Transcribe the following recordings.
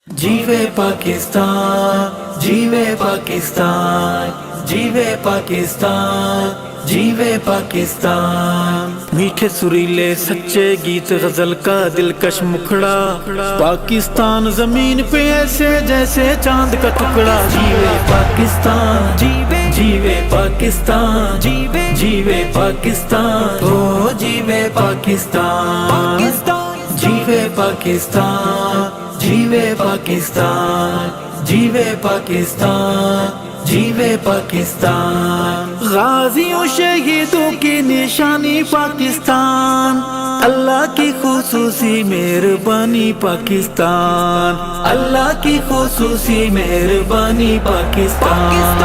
جیوے پاکستان، جیوے پاکستان، جیوے پاکستان، جیوے پاکستان۔ میٹھے سریلے سچے گیت غزل کا دلکش مکھڑا، پاکستان زمین پہ ایسے جیسے چاند کا ٹکڑا۔ جیوے پاکستان، جیوے جیوے پاکستان، جیوے جیوے پاکستان، او جیوے پاکستان، جیوے پاکستان، جیوے پاکستان، جیوے پاکستان، جیوے پاکستان۔ غازیوں شہیدوں کی نشانی پاکستان، اللہ کی خصوصی مہربانی پاکستان، اللہ کی خصوصی مہربانی پاکستان۔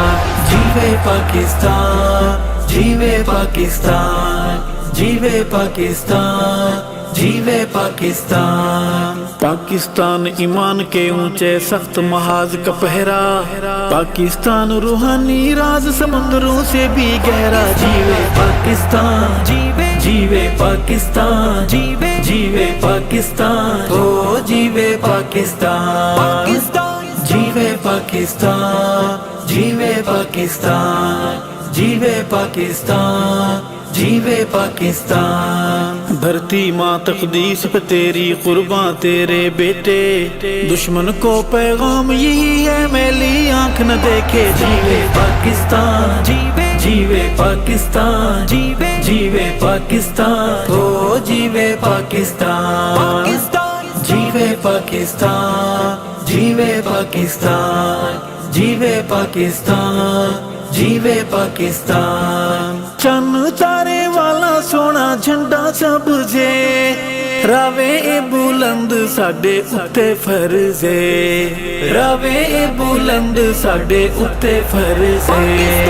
جیوے پاکستان، جیوے پاکستان، جیوے پاکستان، جیوے پاکستان۔ پاکستان ایمان کے اونچے سخت محاذ کا پہرا، پاکستان روحانی راز سمندروں سے بھی گہرا۔ جیوے پاکستان، جیوے جیوے پاکستان، جیوے جیوے پاکستان، او جیوے پاکستان، جیوے پاکستان، جیوے پاکستان، جیوے پاکستان، جیوے پاکستان۔ دھرتی ماں تقدیس پہ تیری قرباں تیرے بیٹے، دشمن کو پیغام یہی ہے میلی آنکھ نہ دیکھے۔ جیوے پاکستان، جیوے جیوے پاکستان، جیوے جیوے پاکستان، او جیوے پاکستان، جیوے پاکستان، جیوے پاکستان، جیوے پاکستان، جیوے پاکستان۔ چن تارے والا سونا جھنڈا سبزے، راوے اے بلند ساڈے اُتے فرض ہے، راوے اے بلند ساڈے اُتے فرض ہے۔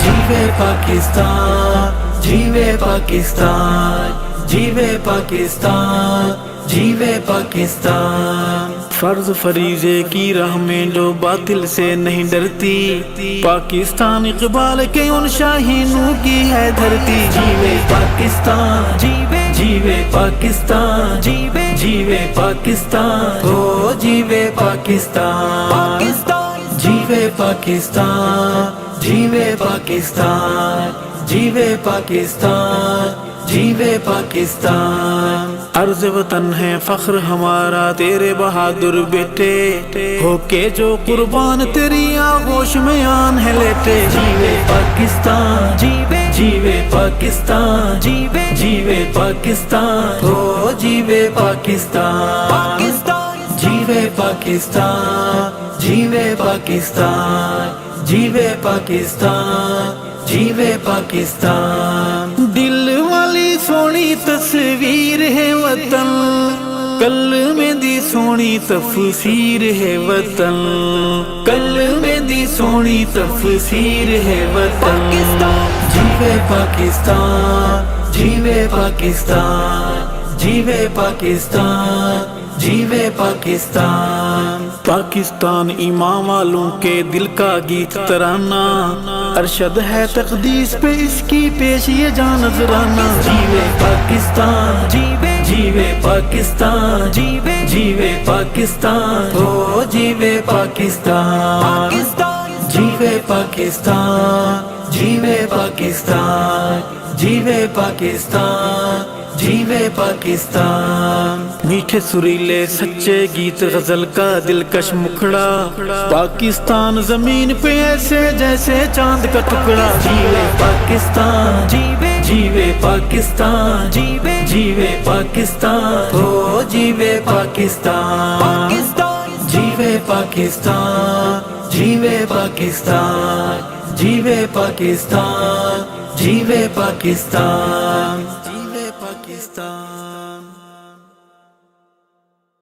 جیوے پاکستان، جیوے پاکستان، جیوے پاکستان، جیوے پاکستان۔ فرض فریضے کی راہ میں جو باطل سے نہیں ڈرتی، پاکستان اقبال کے ان شاہینوں کی ہے دھرتی۔ جیوے پاکستان، جیوے جیوے پاکستان، جیوے جیوے پاکستان، او جیوے پاکستان، جیوے پاکستان، جیوے پاکستان، جیوے پاکستان، جیوے پاکستان۔ عرض وطن ہے فخر ہمارا تیرے بہادر بیٹے، ہو کے جو قربان تیری آغوش میں آن ہے لیٹے۔ جیوے پاکستان، جیوے جیوے پاکستان، جیوے جیوے پاکستان، او جیوے پاکستان، جیوے پاکستان، جیوے پاکستان، جیوے پاکستان، جیوے پاکستان۔ دل والی سونی تصویر ہے وطن، کل میں دی سونی تفسیر ہے وطن، کل میں دی سونی تفسیر ہے وطن۔ جیوے پاکستان، جیوے پاکستان، جیوے پاکستان، جیوے پاکستان۔ پاکستان ایمان والوں کے دل کا گیت ترانہ، ارشد ہے تقدیس پہ اس کی پیش یہ جان نذرانہ۔ جیوے پاکستان، جیوے جیوے پاکستان، جیوے جیوے پاکستان، او جیوے پاکستان، جیوے پاکستان، جیوے پاکستان، جیوے پاکستان، جیوے پاکستان۔ میٹھے سریلے سچے گیت غزل کا دلکش مکھڑا، پاکستان زمین پہ ایسے جیسے چاند کا ٹکڑا۔ جیوے پاکستان، جیوے جیوے پاکستان، جیوے جیوے پاکستان، او جیوے پاکستان، جیوے پاکستان، جیوے پاکستان، جیوے پاکستان، جیوے پاکستان، جیوے پاکستان۔